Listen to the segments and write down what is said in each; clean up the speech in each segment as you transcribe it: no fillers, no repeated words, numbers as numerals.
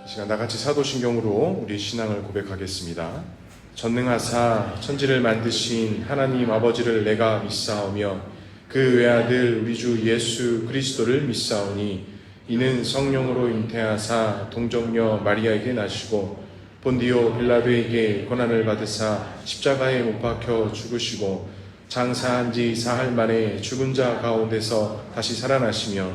이 시간 나같이 사도신경으로 우리 신앙을 고백하겠습니다. 전능하사 천지를 만드신 하나님 아버지를 내가 믿사오며 그 외아들 우리 주 예수 그리스도를 믿사오니 이는 성령으로 잉태하사 동정녀 마리아에게 나시고 본디오 빌라도에게 고난을 받으사 십자가에 못 박혀 죽으시고 장사한 지 사흘 만에 죽은 자 가운데서 다시 살아나시며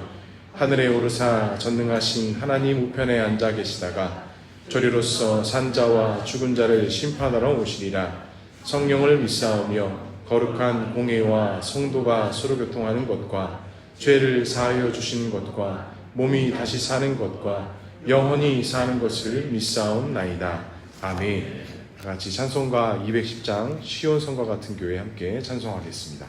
하늘에 오르사 전능하신 하나님 우편에 앉아 계시다가 저리로서 산자와 죽은 자를 심판하러 오시리라. 성령을 믿사오며 거룩한 공회와 성도가 서로 교통하는 것과 죄를 사하여 주시는 것과 몸이 다시 사는 것과 영원히 사는 것을 믿사옵나이다. 아멘. 다 같이 찬송가 210장 시온성과 같은 교회 함께 찬송하겠습니다.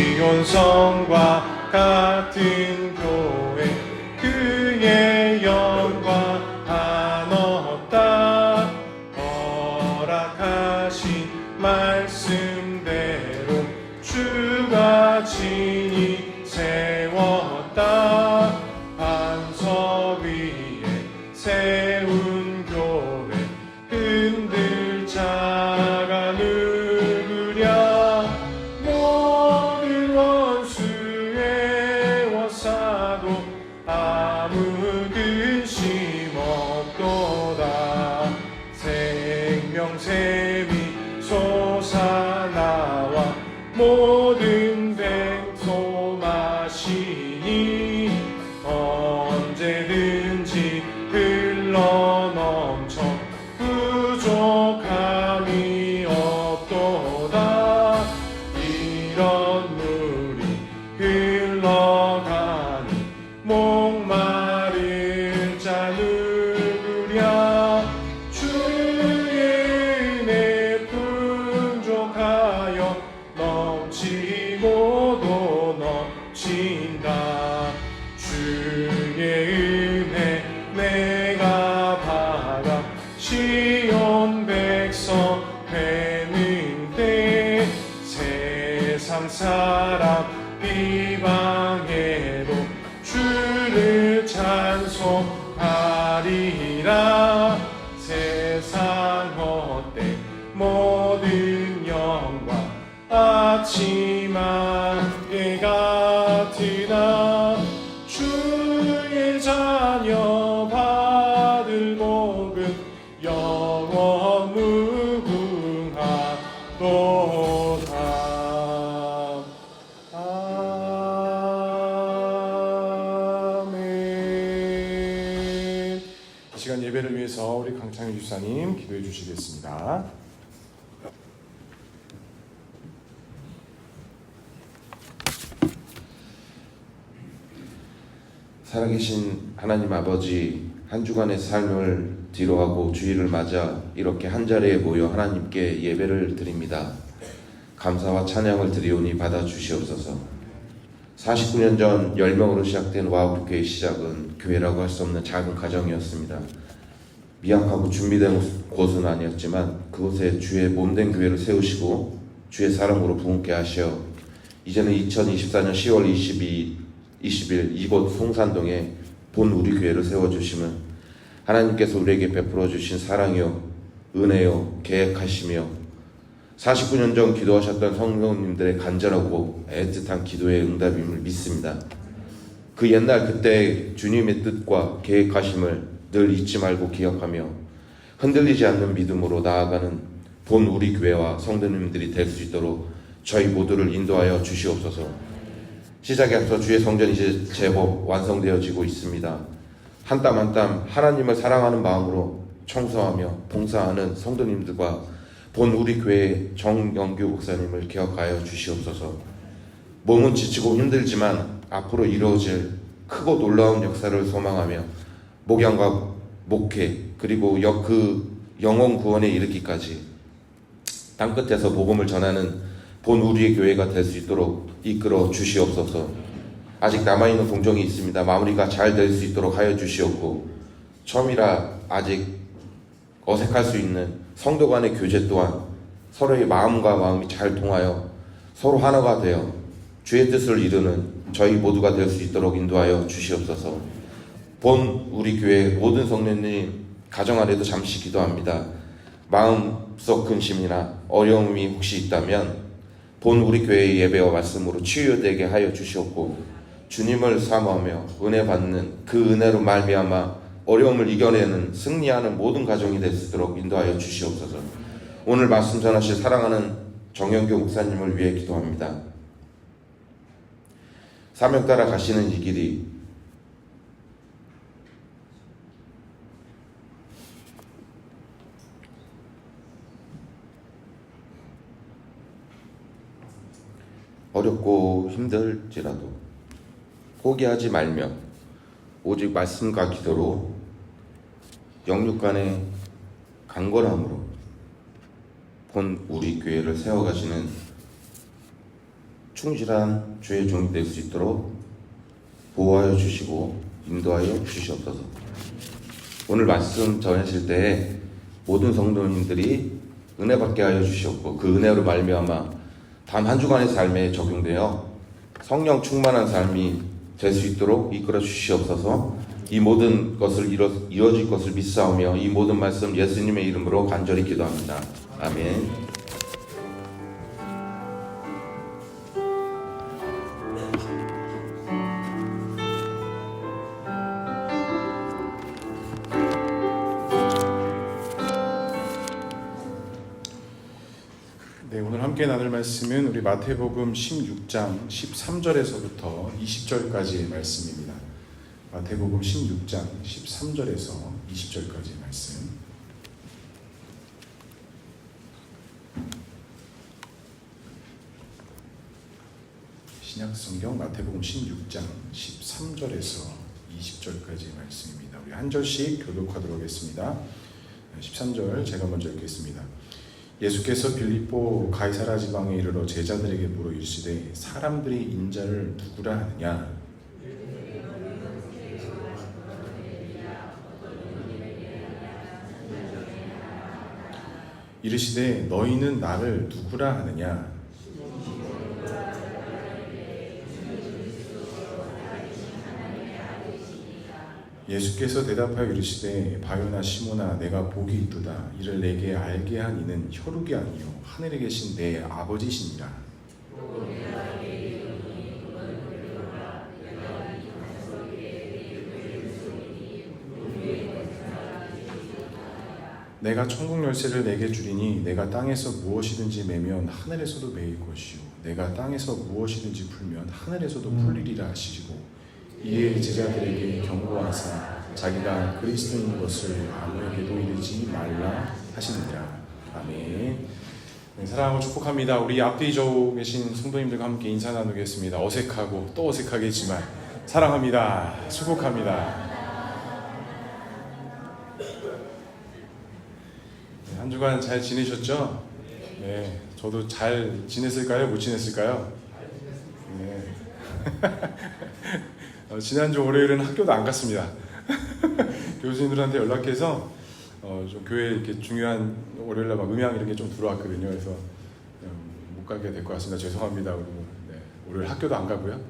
시온성과 같은 교회 그의 영광 한없다. 허락하신 말씀대로 주가 친히 세웠다. 반석 위에 세운 교회 흔들 자가 누구랴. 모든 원수의 원사도 아무 근심 없도다. 생명샘이 솟아나와 모든 백소 마시니 언제든지 흘러넘쳐 부족함이 없도다. 이런 물이 흘러가니 목마른 자 누구랴. 주의 은혜 풍족하여 넘치고도 넘친다. 주의 은혜 내가 받아 시온 백성 되는 때 세상 사람 비방해도 주를 찬송하리라. 세상 헛된 모든 영광 아침 안개 같으나 주의 자녀 받을 복은 영원 무궁하도다. 아멘. 이 시간 예배를 위해서 우리 강창희 주사님 기도해 주시겠습니다. 살아계신 하나님 아버지, 한 주간의 삶을 뒤로하고 주일을 맞아 이렇게 한자리에 모여 하나님께 예배를 드립니다. 감사와 찬양을 드리오니 받아주시옵소서. 49년 전 10명으로 시작된 와우교회의 시작은 교회라고 할 수 없는 작은 가정이었습니다. 미약하고 준비된 곳은 아니었지만 그곳에 주의 몸된 교회를 세우시고 주의 사랑으로 부흥케 하시어 이제는 2024년 10월 20일 이곳 송산동에 본 우리 교회를 세워주심은 하나님께서 우리에게 베풀어 주신 사랑이요 은혜요 계획하시며 49년 전 기도하셨던 성도님들의 간절하고 애틋한 기도의 응답임을 믿습니다. 그 옛날 그때 주님의 뜻과 계획하심을 늘 잊지 말고 기억하며 흔들리지 않는 믿음으로 나아가는 본 우리 교회와 성도님들이 될 수 있도록 저희 모두를 인도하여 주시옵소서. 시작에 앞서 주의 성전이 이제 제법 완성되어지고 있습니다. 한 땀 한 땀 하나님을 사랑하는 마음으로 청소하며 봉사하는 성도님들과 본 우리 교회의 정영규 목사님을 기억하여 주시옵소서. 몸은 지치고 힘들지만 앞으로 이루어질 크고 놀라운 역사를 소망하며 목양과 목회 그리고 그 영혼 구원에 이르기까지 땅끝에서 복음을 전하는 본 우리의 교회가 될 수 있도록 이끌어 주시옵소서. 아직 남아있는 동정이 있습니다. 마무리가 잘 될 수 있도록 하여 주시옵고, 처음이라 아직 어색할 수 있는 성도 간의 교제 또한 서로의 마음과 마음이 잘 통하여 서로 하나가 되어 주의 뜻을 이루는 저희 모두가 될 수 있도록 인도하여 주시옵소서. 본 우리 교회 모든 성도님 가정 안에도 잠시 기도합니다. 마음속 근심이나 어려움이 혹시 있다면 본 우리 교회의 예배와 말씀으로 치유되게 하여 주시옵고, 주님을 사모하며 은혜 받는 그 은혜로 말미암아 어려움을 이겨내는 승리하는 모든 가정이 될 수 있도록 인도하여 주시옵소서. 오늘 말씀 전하실 사랑하는 정영교 목사님을 위해 기도합니다. 사명 따라 가시는 이 길이 어렵고 힘들지라도 포기하지 말며 오직 말씀과 기도로 영육간의 강건함으로 본 우리 교회를 세워가시는 충실한 주의 종이 될 수 있도록 보호하여 주시고 인도하여 주시옵소서. 오늘 말씀 전하실 때에 모든 성도님들이 은혜 받게 하여 주시옵고, 그 은혜로 말미암아 단 한 주간의 삶에 적용되어 성령 충만한 삶이 될 수 있도록 이끌어 주시옵소서. 이 모든 것을 이루어질 것을 믿사오며 이 모든 말씀 예수님의 이름으로 간절히 기도합니다. 아멘. 네, 오늘 함께 나눌 말씀은 우리 마태복음 16장 13절에서부터 20절까지의 말씀입니다. 마태복음 16장 13절에서 20절까지의 말씀. 신약성경 마태복음 16장 13절에서 20절까지의 말씀입니다. 우리 한 절씩 교독하도록 하겠습니다. 13절 제가 먼저 읽겠습니다. 예수께서 빌립보 가이사라 지방에 이르러 제자들에게 물어 이르시되 사람들이 인자를 누구라 하느냐? 이르시되 너희는 나를 누구라 하느냐? 예수께서 대답하여 이르시되 바요나 시모나 내가 복이 있도다. 이를 내게 알게 한 이는 혈육이 아니요 하늘에 계신 내 아버지시니라. 내가 천국 열쇠를 내게 주리니 내가 땅에서 무엇이든지 매면 하늘에서도 매일 것이요 내가 땅에서 무엇이든지 풀면 하늘에서도 풀리리라 하시고, 이에 제자들에게 경고하사 자기가 그리스도인 것을 아무에게도 이르지 말라 하시느니라. 아멘. 네, 사랑하고 축복합니다. 우리 앞뒤 좌우 계신 성도님들과 함께 인사 나누겠습니다. 어색하고 또 어색하겠지만 사랑합니다. 축복합니다. 네, 한 주간 잘 지내셨죠? 네, 저도 잘 지냈을까요? 못 지냈을까요? 네. 지난주 월요일은 학교도 안 갔습니다. 교수님들한테 연락해서 좀 교회 이렇게 중요한 월요일날 막 음향 이런 게 좀 들어왔거든요. 그래서 못 가게 될 것 같습니다. 죄송합니다. 그리고 네, 월요일 학교도 안 가고요.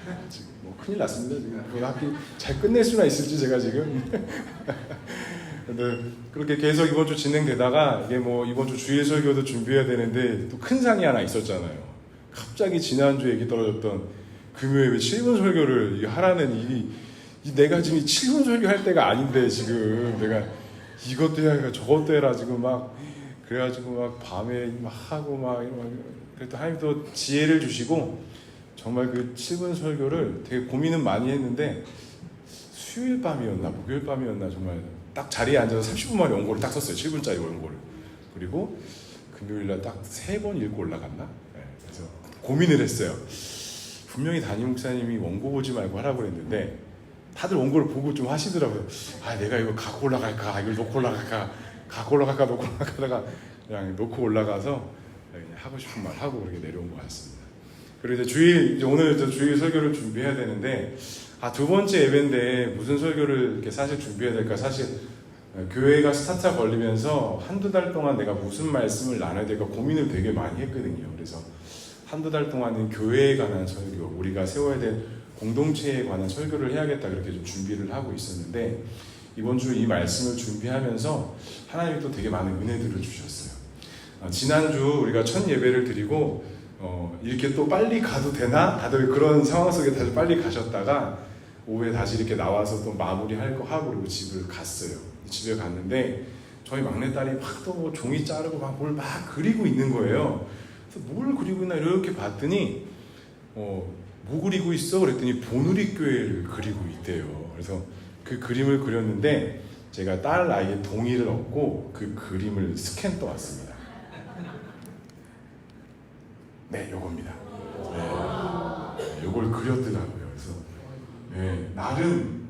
네, 지금 뭐 큰일 났습니다. 지금 학기 잘 끝낼 수나 있을지 제가 지금. 근데 그렇게 계속 이번 주 진행되다가 이게 뭐 이번 주 주일 설교도 준비해야 되는데 또 큰 상이 하나 있었잖아요. 갑자기 지난주 얘기 떨어졌던 금요일에 7분 설교를 하라는 내가 지금 7분 설교할 때가 아닌데 지금 내가 이것도 해야 저것도 해라 지금 막 그래가지고 막 밤에 막 하고 막 그래도 하나님도 지혜를 주시고 정말 그 7분 설교를 되게 고민은 많이 했는데 수요일 밤이었나 목요일 밤이었나 정말 딱 자리에 앉아서 30분 만에 원고를 딱 썼어요. 7분짜리 원고를. 그리고 금요일날 딱 3번 읽고 올라갔나? 네, 그래서 고민을 했어요. 분명히 담임 목사님이 원고 보지 말고 하라고 그랬는데 다들 원고를 보고 좀 하시더라고요. 아, 내가 이거 갖고 올라갈까? 이걸 놓고 올라갈까? 갖고 올라갈까? 놓고 올라가다가 그냥 놓고 올라가서 그냥 하고 싶은 말 하고 그렇게 내려온 것 같습니다. 그리고 이제 오늘 주일 설교를 준비해야 되는데 두 번째 예배인데 무슨 설교를 이렇게 사실 준비해야 될까? 사실 교회가 스타트가 걸리면서 한두 달 동안 내가 무슨 말씀을 나눠야 될까 고민을 되게 많이 했거든요. 그래서 한두 달 동안은 교회에 관한 설교, 우리가 세워야 될 공동체에 관한 설교를 해야겠다 그렇게 좀 준비를 하고 있었는데, 이번 주 이 말씀을 준비하면서 하나님이 또 되게 많은 은혜들을 주셨어요. 지난주 우리가 첫 예배를 드리고 이렇게 또 빨리 가도 되나? 다들 그런 상황 속에 다들 빨리 가셨다가 오후에 다시 이렇게 나와서 또 마무리할 거 하고 그리고 집을 갔어요. 집에 갔는데 저희 막내딸이 막 또 종이 자르고 막 뭘 막 그리고 있는 거예요. 그래서 뭘 그리고 있나 이렇게 봤더니 뭐 그리고 있어? 그랬더니 보누리교회를 그리고 있대요. 그래서 그 그림을 그렸는데 제가 딸 아이의 동의를 얻고 그 그림을 스캔 떠왔습니다. 네, 요겁니다. 네, 요걸 그렸더라고요. 그래서 네, 나름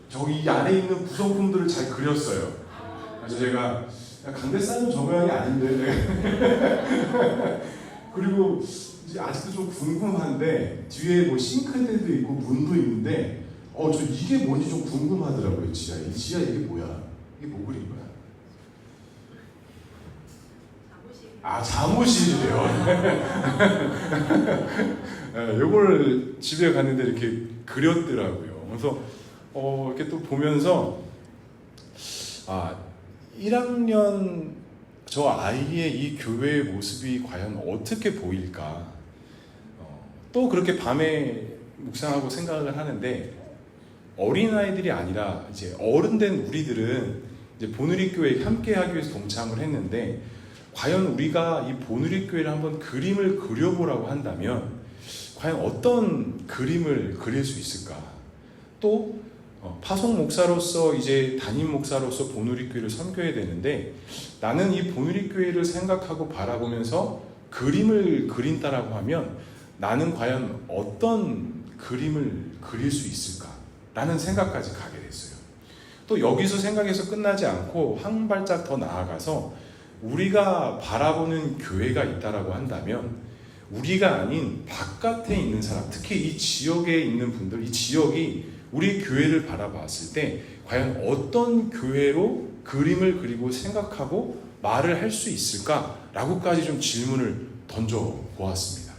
저기 안에 있는 구성품들을 잘 그렸어요. 그래서 제가 강대사는 저 모양이 아닌데 그리고 이제 아직도 좀 궁금한데 뒤에 뭐 싱크대도 있고 문도 있는데 저 이게 뭔지 좀 궁금하더라고요. 이 지하 이게 뭐야? 이게 뭐 그린 거야? 사무실이래요. 요걸 집에 갔는데 이렇게 그렸더라고요. 그래서 이렇게 또 보면서 1학년 저 아이의 이 교회의 모습이 과연 어떻게 보일까? 또 그렇게 밤에 묵상하고 생각을 하는데, 어린아이들이 아니라 이제 어른된 우리들은 이제 보누리교회에 함께하기 위해서 동참을 했는데, 과연 우리가 이 보누리교회를 한번 그림을 그려보라고 한다면 과연 어떤 그림을 그릴 수 있을까? 또 파송 목사로서 이제 담임 목사로서 보누리교회를 섬겨야 되는데, 나는 이 보누리교회를 생각하고 바라보면서 그림을 그린다라고 하면 나는 과연 어떤 그림을 그릴 수 있을까? 라는 생각까지 가게 됐어요. 또 여기서 생각해서 끝나지 않고 한 발짝 더 나아가서 우리가 바라보는 교회가 있다라고 한다면 우리가 아닌 바깥에 있는 사람, 특히 이 지역에 있는 분들, 이 지역이 우리 교회를 바라봤을 때 과연 어떤 교회로 그림을 그리고 생각하고 말을 할 수 있을까라고까지 좀 질문을 던져보았습니다.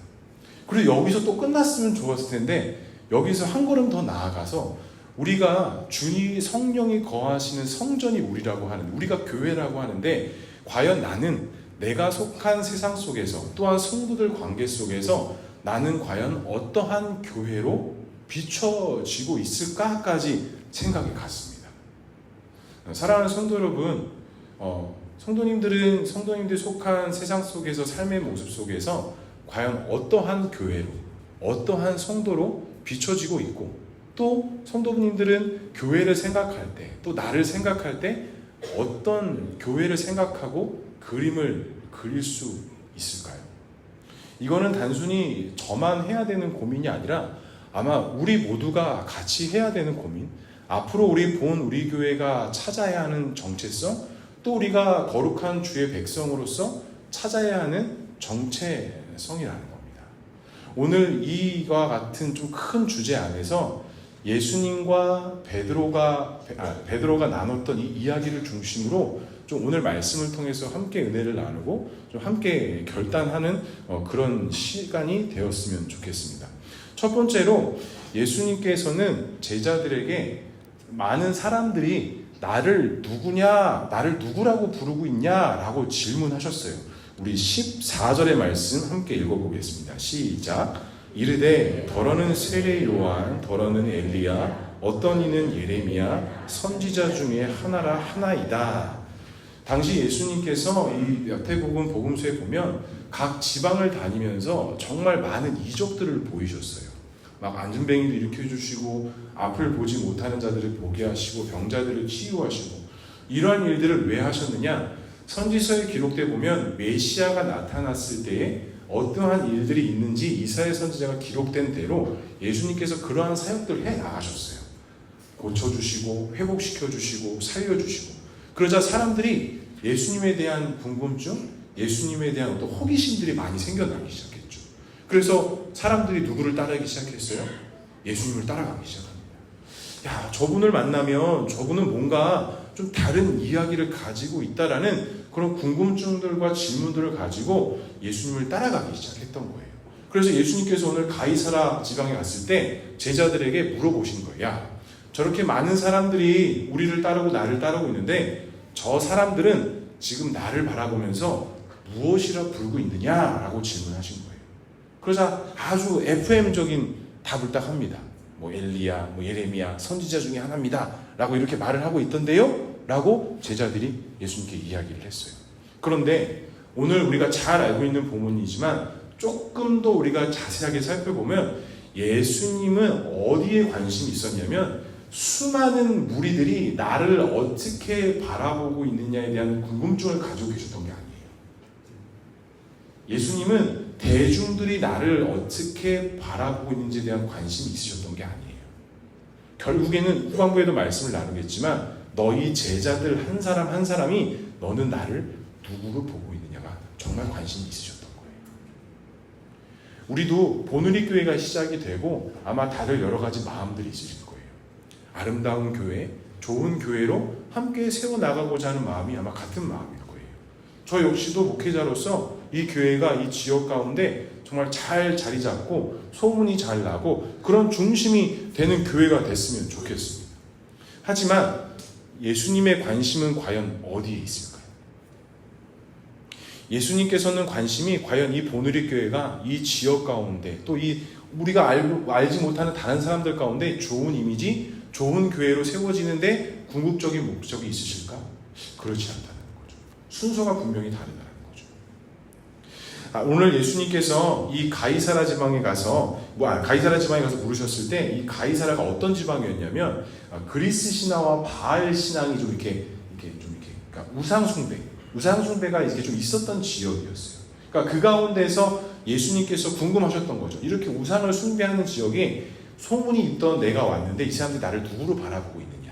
그리고 여기서 또 끝났으면 좋았을 텐데, 여기서 한 걸음 더 나아가서 우리가 주님 성령이 거하시는 성전이 우리라고 하는, 우리가 교회라고 하는데, 과연 나는 내가 속한 세상 속에서 또한 성도들 관계 속에서 나는 과연 어떠한 교회로 비춰지고 있을까까지 생각이 갔습니다. 사랑하는 성도 여러분, 성도님들이 속한 세상 속에서 삶의 모습 속에서 과연 어떠한 교회로, 어떠한 성도로 비춰지고 있고, 또 성도님들은 교회를 생각할 때, 또 나를 생각할 때 어떤 교회를 생각하고 그림을 그릴 수 있을까요? 이거는 단순히 저만 해야 되는 고민이 아니라 아마 우리 모두가 같이 해야 되는 고민, 앞으로 우리 교회가 찾아야 하는 정체성, 또 우리가 거룩한 주의 백성으로서 찾아야 하는 정체성이라는 겁니다. 오늘 이와 같은 좀 큰 주제 안에서 예수님과 베드로가 나눴던 이 이야기를 중심으로 좀 오늘 말씀을 통해서 함께 은혜를 나누고 좀 함께 결단하는 그런 시간이 되었으면 좋겠습니다. 첫 번째로 예수님께서는 제자들에게 많은 사람들이 나를 누구라고 부르고 있냐라고 질문하셨어요. 우리 14절의 말씀 함께 읽어보겠습니다. 시작. 이르되 더러는 세례 요한, 더러는 엘리야, 어떤 이는 예레미야, 선지자 중에 하나이다. 당시 예수님께서 이 마태복음 복음서에 보면 각 지방을 다니면서 정말 많은 이적들을 보이셨어요. 막 안진뱅이를 일으켜 주시고, 앞을 보지 못하는 자들을 보게 하시고, 병자들을 치유하시고, 이러한 일들을 왜 하셨느냐? 선지서에 기록돼 보면 메시아가 나타났을 때에 어떠한 일들이 있는지 이사야 선지자가 기록된 대로 예수님께서 그러한 사역들을 해 나가셨어요. 고쳐주시고 회복시켜주시고 살려주시고. 그러자 사람들이 예수님에 대한 궁금증, 예수님에 대한 어떤 호기심들이 많이 생겨나기 시작했죠. 그래서 사람들이 누구를 따르기 시작했어요? 예수님을 따라가기 시작합니다. 야, 저분을 만나면 저분은 뭔가 좀 다른 이야기를 가지고 있다라는 그런 궁금증들과 질문들을 가지고 예수님을 따라가기 시작했던 거예요. 그래서 예수님께서 오늘 가이사라 지방에 갔을 때 제자들에게 물어보신 거예요. 야, 저렇게 많은 사람들이 우리를 따르고 나를 따르고 있는데 저 사람들은 지금 나를 바라보면서 무엇이라 부르고 있느냐라고 질문하신 거예요. 그러자 아주 FM적인 답을 딱 합니다. 뭐 엘리야, 뭐 예레미야, 선지자 중에 하나입니다 라고 이렇게 말을 하고 있던데요? 라고 제자들이 예수님께 이야기를 했어요. 그런데 오늘 우리가 잘 알고 있는 본문이지만 조금 더 우리가 자세하게 살펴보면 예수님은 어디에 관심이 있었냐면 수많은 무리들이 나를 어떻게 바라보고 있느냐에 대한 궁금증을 가지고 계셨던 게 아니에요. 예수님은 대중들이 나를 어떻게 바라보고 있는지에 대한 관심이 있으셨던 게 아니에요. 결국에는 후반부에도 말씀을 나누겠지만 너희 제자들 한 사람 한 사람이 너는 나를 누구로 보고 있느냐가 정말 관심이 있으셨던 거예요. 우리도 보누리 교회가 시작이 되고 아마 다들 여러 가지 마음들이 있으실 거예요. 아름다운 교회, 좋은 교회로 함께 세워나가고자 하는 마음이 아마 같은 마음일 거예요. 저 역시도 목회자로서 이 교회가 이 지역 가운데 정말 잘 자리 잡고 소문이 잘 나고 그런 중심이 되는 교회가 됐으면 좋겠습니다. 하지만 예수님의 관심은 과연 어디에 있을까요? 예수님께서는 관심이 과연 이 보누리 교회가 이 지역 가운데 또 이 우리가 알지 못하는 다른 사람들 가운데 좋은 이미지, 좋은 교회로 세워지는데 궁극적인 목적이 있으실까? 그렇지 않다는 거죠. 순서가 분명히 다르다는 거죠. 오늘 예수님께서 이 가이사라 지방에 가서 물으셨을 때 이 가이사라가 어떤 지방이었냐면 그리스 신화와 바알 신앙이 좀 이렇게 그러니까 우상숭배가 이렇게 좀 있었던 지역이었어요. 그러니까 그 가운데서 예수님께서 궁금하셨던 거죠. 이렇게 우상을 숭배하는 지역에 소문이 있던 내가 왔는데 이 사람들이 나를 누구로 바라보고 있느냐.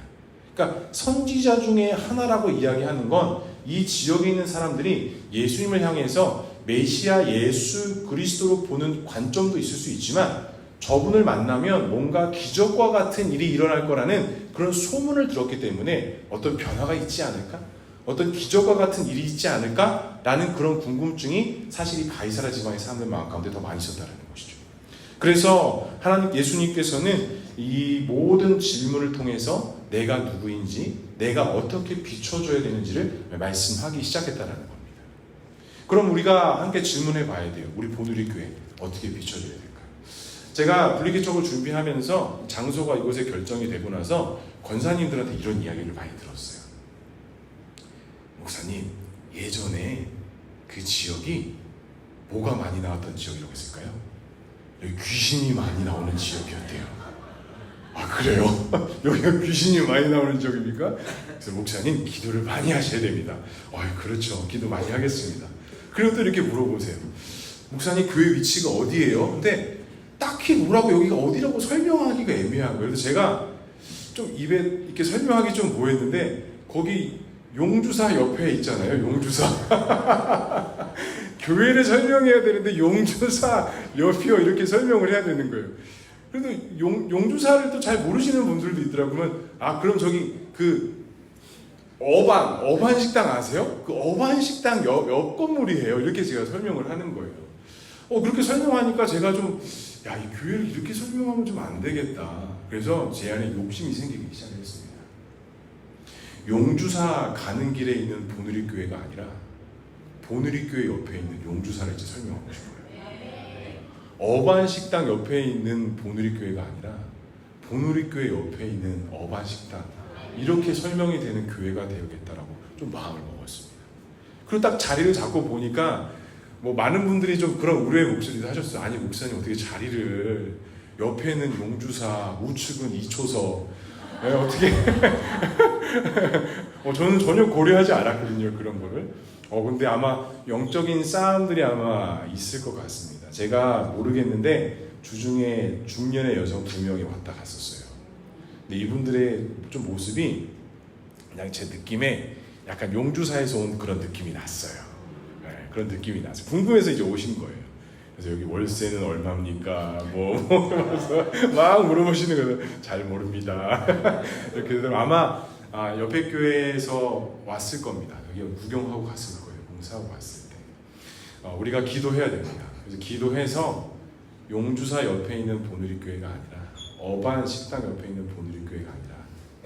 그러니까 선지자 중에 하나라고 이야기하는 건 이 지역에 있는 사람들이 예수님을 향해서 메시아 예수 그리스도로 보는 관점도 있을 수 있지만 저분을 만나면 뭔가 기적과 같은 일이 일어날 거라는 그런 소문을 들었기 때문에 어떤 변화가 있지 않을까? 어떤 기적과 같은 일이 있지 않을까라는 그런 궁금증이 사실 이 가이사라 지방의 사람들 마음 가운데 더 많이 있었다는 것이죠. 그래서 예수님께서는 이 모든 질문을 통해서 내가 누구인지, 내가 어떻게 비춰줘야 되는지를 말씀하기 시작했다는 겁니다. 그럼 우리가 함께 질문해 봐야 돼요. 우리 보누리 교회 어떻게 비춰줘야 될까요? 제가 분리개척을 준비하면서 장소가 이곳에 결정이 되고 나서 권사님들한테 이런 이야기를 많이 들었어요. 목사님, 예전에 그 지역이 뭐가 많이 나왔던 지역이라고 했을까요? 여기 귀신이 많이 나오는 지역이었대요. 아, 그래요? 여기가 귀신이 많이 나오는 지역입니까? 그래서 목사님, 기도를 많이 하셔야 됩니다. 그렇죠. 기도 많이 하겠습니다. 그리고 또 이렇게 물어보세요. 목사님, 교회 위치가 어디예요? 근데 딱히 뭐라고 여기가 어디라고 설명하기가 애매한 거예요. 그래서 제가 좀 입에 이렇게 설명하기 좀 뭐했는데 거기 용주사 옆에 있잖아요. 용주사. 교회를 설명해야 되는데 용주사 옆이요 이렇게 설명을 해야 되는 거예요. 그래도 용주사를 또 잘 모르시는 분들도 있더라고요. 그럼 저기 그 어반 식당 아세요? 그 어반 식당 옆 건물이에요. 이렇게 제가 설명을 하는 거예요. 그렇게 설명하니까 제가 좀 이 교회를 이렇게 설명하면 좀 안 되겠다. 그래서 제 안에 욕심이 생기기 시작했습니다. 용주사 가는 길에 있는 보누리 교회가 아니라 보누리 교회 옆에 있는 용주사를 이제 설명하고 싶어요. 어반 식당 옆에 있는 보누리 교회가 아니라 보누리 교회 옆에 있는 어반 식당, 이렇게 설명이 되는 교회가 되어야겠다라고 좀 마음을 먹었습니다. 그리고 딱 자리를 잡고 보니까 많은 분들이 좀 그런 우려의 목소리도 하셨어요. 아니, 목사님 어떻게 자리를 옆에는 용주사, 우측은 이초서, 어떻게 저는 전혀 고려하지 않았거든요, 그런 거를. 근데 아마 영적인 싸움들이 아마 있을 것 같습니다. 제가 모르겠는데 주중에 중년의 여성 2명이 왔다 갔었어요. 근데 이분들의 좀 모습이 그냥 제 느낌에 약간 용주사에서 온 그런 느낌이 났어요. 그런 느낌이 났어요. 궁금해서 이제 오신 거예요. 그래서 여기 월세는 얼마입니까? 막 물어보시는 거예요. 잘 모릅니다. 이렇게 되면 아마 옆에 교회에서 왔을 겁니다. 여기 구경하고 갔을 거예요. 봉사하고 갔을 때. 우리가 기도해야 됩니다. 그래서 기도해서 용주사 옆에 있는 보누리 교회가 아니라 어반 식당 옆에 있는 보누리 교회가 아니라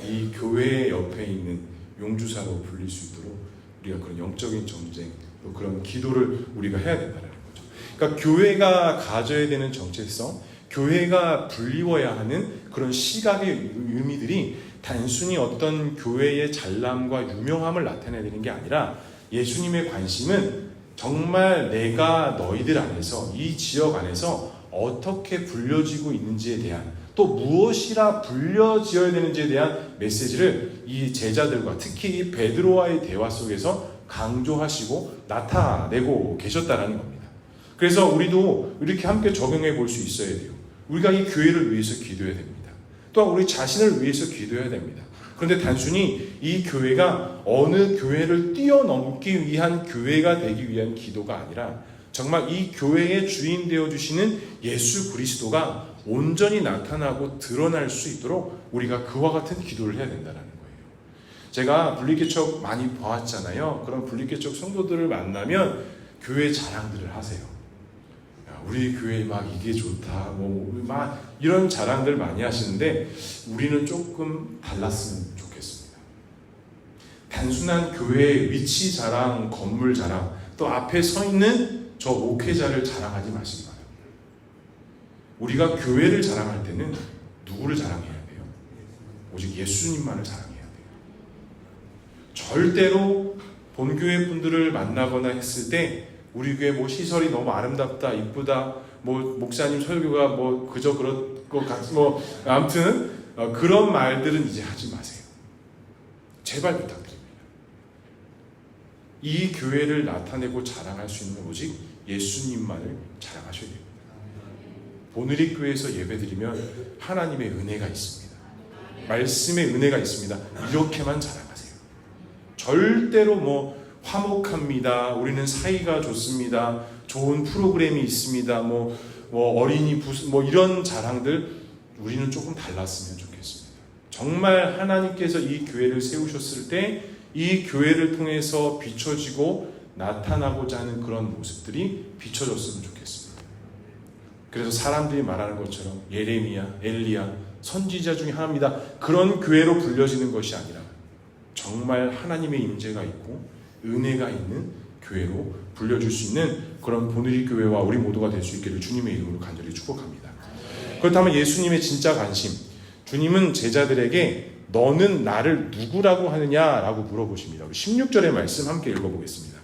이 교회 옆에 있는 용주사로 불릴 수 있도록 우리가 그런 영적인 전쟁, 또 그런 기도를 우리가 해야 된다는 거죠. 그러니까 교회가 가져야 되는 정체성, 교회가 불리워야 하는 그런 시각의 의미들이 단순히 어떤 교회의 잘남과 유명함을 나타내는 게 아니라 예수님의 관심은 정말 내가 너희들 안에서, 이 지역 안에서 어떻게 불려지고 있는지에 대한, 또 무엇이라 불려지어야 되는지에 대한 메시지를 이 제자들과 특히 베드로와의 대화 속에서 강조하시고 나타내고 계셨다는 겁니다. 그래서 우리도 이렇게 함께 적용해 볼 수 있어야 돼요. 우리가 이 교회를 위해서 기도해야 됩니다. 또한 우리 자신을 위해서 기도해야 됩니다. 그런데 단순히 이 교회가 어느 교회를 뛰어넘기 위한 교회가 되기 위한 기도가 아니라 정말 이 교회의 주인 되어주시는 예수 그리스도가 온전히 나타나고 드러날 수 있도록 우리가 그와 같은 기도를 해야 된다는 거예요. 제가 분리개척 많이 봐왔잖아요. 그런 분리개척 성도들을 만나면 교회 자랑들을 하세요. 야, 우리 교회 막 이게 좋다, 막 이런 자랑들 많이 하시는데 우리는 조금 달랐으면 좋겠습니다. 단순한 교회의 위치 자랑, 건물 자랑, 또 앞에 서 있는 저 목회자를 자랑하지 마시기 바랍니다. 우리가 교회를 자랑할 때는 누구를 자랑해야 돼요? 오직 예수님만을 자랑해야 돼요. 절대로 본교회 분들을 만나거나 했을 때 우리 교회 시설이 너무 아름답다, 이쁘다, 목사님 설교가 그저 그럴 것 같, 아무튼 그런 말들은 이제 하지 마세요. 제발 부탁드립니다. 이 교회를 나타내고 자랑할 수 있는 오직 예수님만을 자랑하셔야 됩니다. 보느리 교회에서 예배드리면 하나님의 은혜가 있습니다. 말씀의 은혜가 있습니다. 이렇게만 자랑하세요. 절대로 화목합니다, 우리는 사이가 좋습니다, 좋은 프로그램이 있습니다, 어린이 부스 이런 자랑들 우리는 조금 달랐으면 좋겠습니다. 정말 하나님께서 이 교회를 세우셨을 때 이 교회를 통해서 비춰지고 나타나고자 하는 그런 모습들이 비춰졌으면 좋겠습니다. 그래서 사람들이 말하는 것처럼 예레미야, 엘리야, 선지자 중에 하나입니다, 그런 교회로 불려지는 것이 아니라 정말 하나님의 임재가 있고 은혜가 있는 교회로 불려줄 수 있는 그런 보느리 교회와 우리 모두가 될 수 있기를 주님의 이름으로 간절히 축복합니다. 그렇다면 예수님의 진짜 관심, 주님은 제자들에게 너는 나를 누구라고 하느냐라고 물어보십니다. 우리 16절의 말씀 함께 읽어보겠습니다.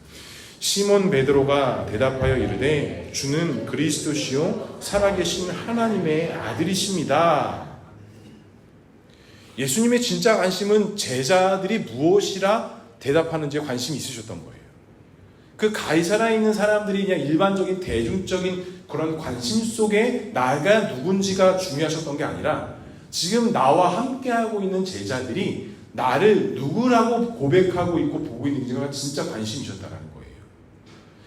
시몬 베드로가 대답하여 이르되 주는 그리스도시요 살아계신 하나님의 아들이십니다. 예수님의 진짜 관심은 제자들이 무엇이라 대답하는지에 관심이 있으셨던 거예요. 그 가이사라에 있는 사람들이 그냥 일반적인 대중적인 그런 관심 속에 나가 누군지가 중요하셨던 게 아니라 지금 나와 함께하고 있는 제자들이 나를 누구라고 고백하고 있고 보고 있는지가 진짜 관심이셨다는 거예요.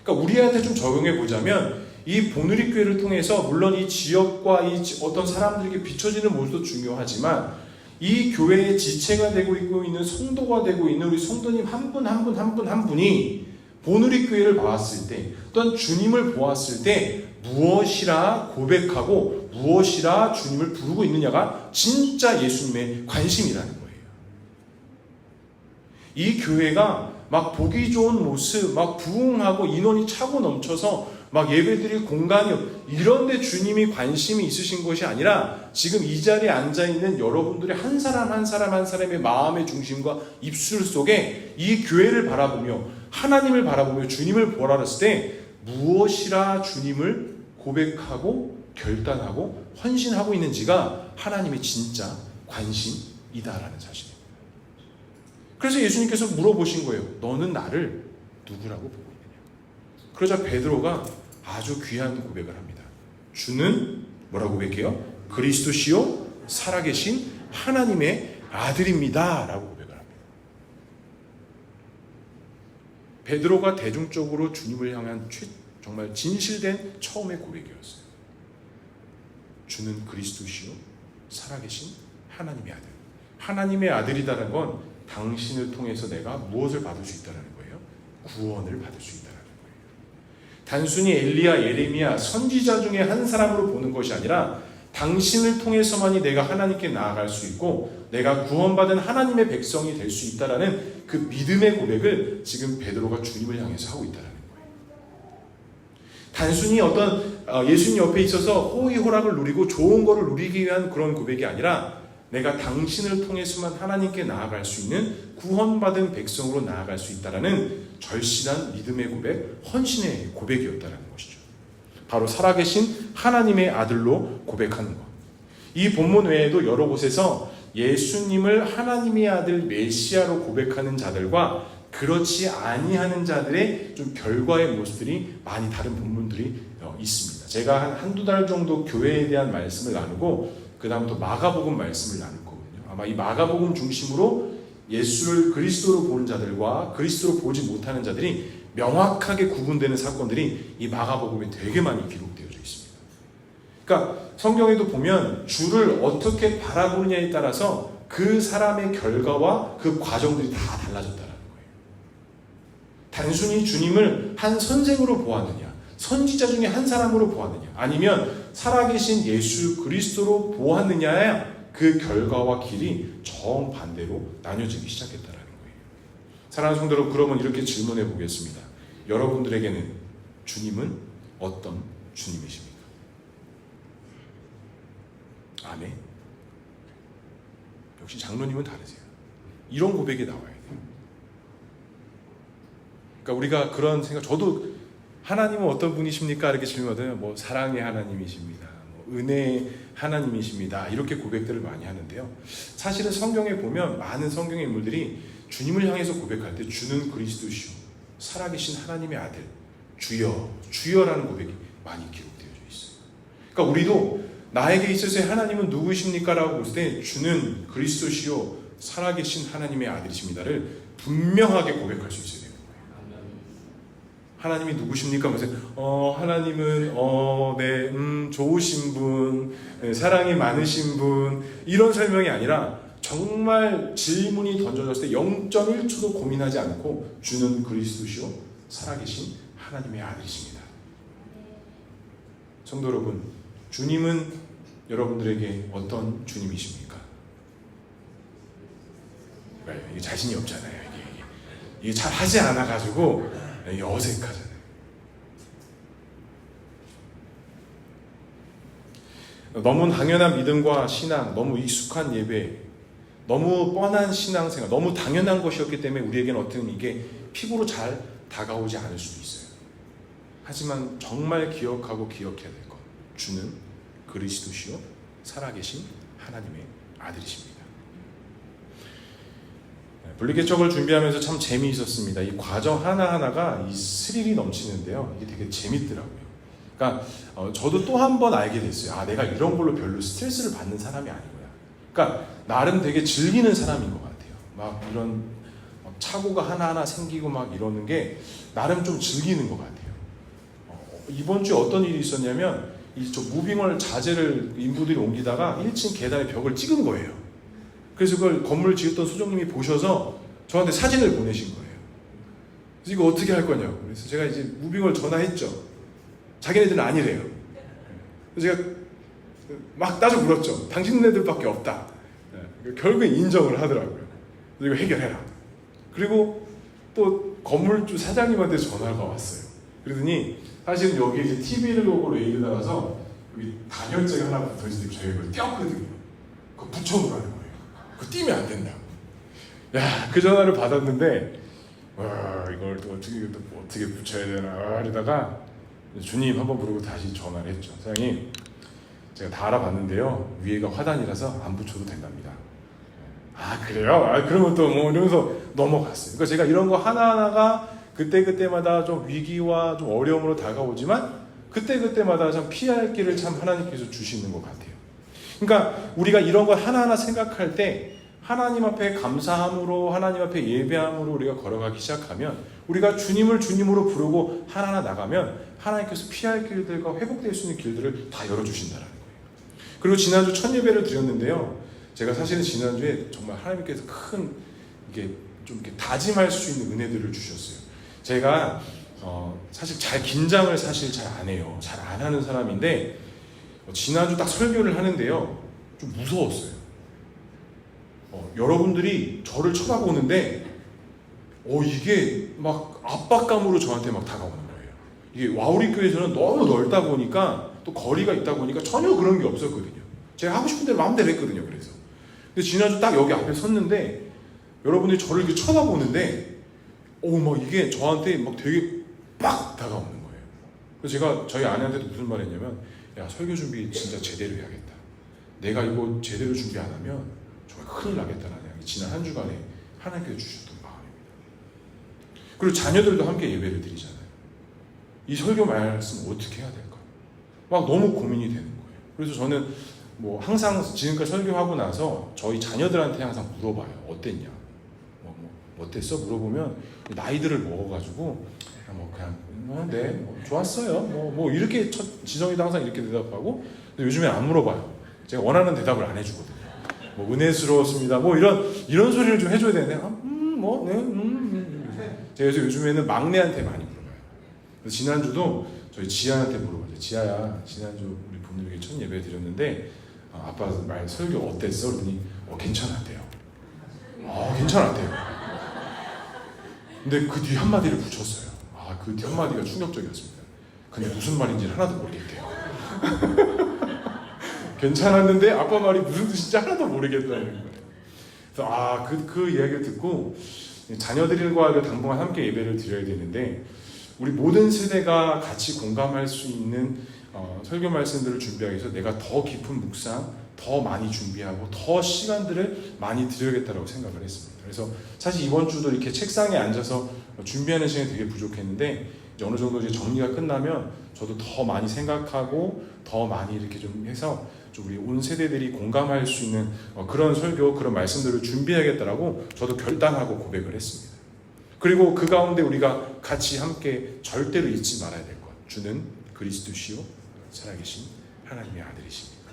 그러니까 우리한테 좀 적용해 보자면 이 보느리 교회를 통해서 물론 이 지역과 이 어떤 사람들에게 비춰지는 모습도 중요하지만 이 교회의 지체가 되고 있는 성도가 되고 있는 우리 성도님 한 분 한 분이 보느리 교회를 보았을 때 또한 주님을 보았을 때 무엇이라 고백하고 무엇이라 주님을 부르고 있느냐가 진짜 예수님의 관심이라는 거예요. 이 교회가 막 보기 좋은 모습, 막 부흥하고 인원이 차고 넘쳐서 막 예배드릴 공간이 이런데 주님이 관심이 있으신 것이 아니라 지금 이 자리에 앉아있는 여러분들의 한 사람 한 사람의 마음의 중심과 입술 속에 이 교회를 바라보며 하나님을 바라보며 주님을 보라 했을 때 무엇이라 주님을 고백하고 결단하고 헌신하고 있는지가 하나님의 진짜 관심이다라는 사실입니다. 그래서 예수님께서 물어보신 거예요. 너는 나를 누구라고 보고 있느냐? 그러자 베드로가 아주 귀한 고백을 합니다. 주는 뭐라고 고백해요? 그리스도시요 살아계신 하나님의 아들입니다 라고 고백을 합니다. 베드로가 대중적으로 주님을 향한 정말 진실된 처음의 고백이었어요. 주는 그리스도시요 살아계신 하나님의 아들. 하나님의 아들이라는 건 당신을 통해서 내가 무엇을 받을 수 있다는 거예요? 구원을 받을 수 있다는 거예요. 단순히 엘리야, 예레미야, 선지자 중에 한 사람으로 보는 것이 아니라 당신을 통해서만이 내가 하나님께 나아갈 수 있고 내가 구원받은 하나님의 백성이 될 수 있다는 그 믿음의 고백을 지금 베드로가 주님을 향해서 하고 있다는 거예요. 단순히 어떤 예수님 옆에 있어서 호의호락을 누리고 좋은 거를 누리기 위한 그런 고백이 아니라 내가 당신을 통해서만 하나님께 나아갈 수 있는 구원받은 백성으로 나아갈 수 있다는 절실한 믿음의 고백, 헌신의 고백이었다는 것이죠. 바로 살아계신 하나님의 아들로 고백하는 것. 이 본문 외에도 여러 곳에서 예수님을 하나님의 아들 메시아로 고백하는 자들과 그렇지 아니하는 자들의 좀 결과의 모습들이 많이 다른 본문들이 있습니다. 제가 한두 달 정도 교회에 대한 말씀을 나누고 그 다음부터 마가복음 말씀을 나눌 거거든요. 아마 이 마가복음 중심으로 예수를 그리스도로 보는 자들과 그리스도로 보지 못하는 자들이 명확하게 구분되는 사건들이 이 마가복음에 되게 많이 기록되어져 있습니다. 그러니까 성경에도 보면 주를 어떻게 바라보느냐에 따라서 그 사람의 결과와 그 과정들이 다 달라졌다는 거예요. 단순히 주님을 한 선생으로 보았느냐, 선지자 중에 한 사람으로 보았느냐, 아니면 살아계신 예수 그리스도로 보았느냐야 그 결과와 길이 정반대로 나뉘어지기 시작했다는 거예요. 사랑하는 성도 여러분, 그러면 이렇게 질문해 보겠습니다. 여러분들에게는 주님은 어떤 주님이십니까? 아멘. 역시 장로님은 다르세요. 이런 고백이 나와야 돼요. 그러니까 우리가 그런 생각, 저도 하나님은 어떤 분이십니까? 이렇게 질문하면 뭐 사랑의 하나님이십니다. 뭐 은혜의 하나님이십니다. 이렇게 고백들을 많이 하는데요. 사실은 성경에 보면 많은 성경의 인물들이 주님을 향해서 고백할 때 주는 그리스도시오, 살아계신 하나님의 아들, 주여, 주여라는 고백이 많이 기록되어져 있어요. 그러니까 우리도 나에게 있어서의 하나님은 누구십니까? 라고 볼 때 주는 그리스도시요, 살아계신 하나님의 아들이십니다를 분명하게 고백할 수 있어요. 하나님이 누구십니까? 하면서 하나님은 좋으신 분, 사랑이 많으신 분, 이런 설명이 아니라 정말 질문이 던져졌을 때 0.1초도 고민하지 않고 주는 그리스도시요 살아계신 하나님의 아들이십니다. 성도 여러분, 주님은 여러분들에게 어떤 주님이십니까? 이게 자신이 없잖아요. 이게 잘 하지 않아가지고 어색하잖아요. 너무 당연한 믿음과 신앙, 너무 익숙한 예배, 너무 뻔한 신앙생활, 너무 당연한 것이었기 때문에 우리에게는 어떤 이게 피부로 잘 다가오지 않을 수도 있어요. 하지만 정말 기억하고 기억해야 될 것, 주는 그리스도시요 살아계신 하나님의 아들이십니다. 분리개척을 준비하면서 참 재미있었습니다. 이 과정 하나하나가 이 스릴이 넘치는데요. 이게 되게 재밌더라고요. 그러니까 저도 또 한 번 알게 됐어요. 아, 내가 이런 걸로 별로 스트레스를 받는 사람이 아니구나. 그러니까 나름 되게 즐기는 사람인 것 같아요. 막 이런 착오가 하나하나 생기고 막 이러는 게 나름 좀 즐기는 것 같아요. 이번 주에 어떤 일이 있었냐면 저 무빙월 자재를 인부들이 옮기다가 1층 계단에 벽을 찍은 거예요. 그래서 그걸 건물 지었던 소장님이 보셔서 저한테 사진을 보내신 거예요. 그래서 이거 어떻게 할 거냐고. 그래서 제가 이제 무빙을 전화했죠. 자기네들은 아니래요. 그래서 제가 막 따져 물었죠. 당신네들밖에 없다. 결국에 인정을 하더라고요. 그래서 이거 해결해라. 그리고 또 건물주 사장님한테 전화가 왔어요. 그러더니 사실은 여기 이제 TV를 보고 레일을 나가서 여기 단열재가 하나 붙어있을 때 저희가 그걸 떼었거든요. 그거 붙여놓으라는 거예요. 그거 띄면 안 된다고. 야, 그 전화를 받았는데 이걸 또 어떻게 붙여야 되나 이러다가 주님 한번 부르고 다시 전화를 했죠. 사장님, 제가 다 알아봤는데요, 위에가 화단이라서 안 붙여도 된답니다. 아, 그래요? 아, 그러면 또 뭐 이러면서 넘어갔어요. 그러니까 제가 이런 거 하나하나가 그때마다 좀 위기와 좀 어려움으로 다가오지만 그때마다 참 피할 길을 참 하나님께서 주시는 것 같아요. 그러니까 우리가 이런 걸 하나하나 생각할 때 하나님 앞에 감사함으로 하나님 앞에 예배함으로 우리가 걸어가기 시작하면 우리가 주님을 주님으로 부르고 하나하나 나가면 하나님께서 피할 길들과 회복될 수 있는 길들을 다 열어주신다는 거예요. 그리고 지난주 첫 예배를 드렸는데요. 제가 사실은 지난주에 정말 하나님께서 큰 이게 좀 이렇게 다짐할 수 있는 은혜들을 주셨어요. 제가 사실 긴장을 사실 잘 안 해요. 잘 안 하는 사람인데 지난주 딱 설교를 하는데요. 좀 무서웠어요. 여러분들이 저를 쳐다보는데 이게 막 압박감으로 저한테 막 다가오는 거예요. 이게 와우리 교회에서는 너무 넓다 보니까 또 거리가 있다 보니까 전혀 그런 게 없었거든요. 제가 하고 싶은 대로 마음대로 했거든요. 그래서 근데 지난주 딱 여기 앞에 섰는데 여러분들이 저를 이렇게 쳐다보는데 막 이게 저한테 막 되게 빡 다가오는 거예요. 그래서 제가 저희 아내한테도 무슨 말 했냐면, 야, 설교 준비 진짜 제대로 해야겠다. 내가 이거 제대로 준비 안 하면 정말 큰일 나겠다라는 지난 한 주간에 하나님께서 주셨던 마음입니다. 그리고 자녀들도 함께 예배를 드리잖아요. 이 설교 말씀 어떻게 해야 될까? 막 너무 고민이 되는 거예요. 그래서 저는 항상 지금까지 설교하고 나서 저희 자녀들한테 항상 물어봐요. 어땠냐? 어땠어? 물어보면 나이들을 먹어가지고 그냥 네, 좋았어요. 이렇게 지성이도 항상 이렇게 대답하고, 근데 요즘엔 안 물어봐요. 제가 원하는 대답을 안 해주거든요. 은혜스러웠습니다. 이런 소리를 좀 해줘야 되는데, 제가 그래서 요즘에는 막내한테 많이 물어봐요. 그래서 지난주도 저희 지아한테 물어봤어요. 지아야, 지난주 우리 부모님에게 첫 예배 드렸는데, 아빠 말 설교 어땠어? 그러더니 괜찮았대요. 괜찮았대요. 근데 그 뒤 한마디를 붙였어요. 그 뒤 한마디가 충격적이었습니다. 근데 무슨 말인지 하나도 모르겠대요. 괜찮았는데 아빠 말이 무슨 뜻인지 하나도 모르겠다는 거예요. 그래서 그 이야기를 듣고 자녀들과 당분간 함께 예배를 드려야 되는데, 우리 모든 세대가 같이 공감할 수 있는 설교 말씀들을 준비하기 위해서 내가 더 깊은 묵상, 더 많이 준비하고 더 시간들을 많이 드려야겠다고 생각을 했습니다. 그래서 사실 이번 주도 이렇게 책상에 앉아서 준비하는 시간이 되게 부족했는데, 이제 어느 정도 이제 정리가 끝나면 저도 더 많이 생각하고 더 많이 이렇게 좀 해서 좀 우리 온 세대들이 공감할 수 있는 그런 설교, 그런 말씀들을 준비하겠다라고 저도 결단하고 고백을 했습니다. 그리고 그 가운데 우리가 같이 함께 절대로 잊지 말아야 될 것. 주는 그리스도시요 살아계신 하나님의 아들이십니다.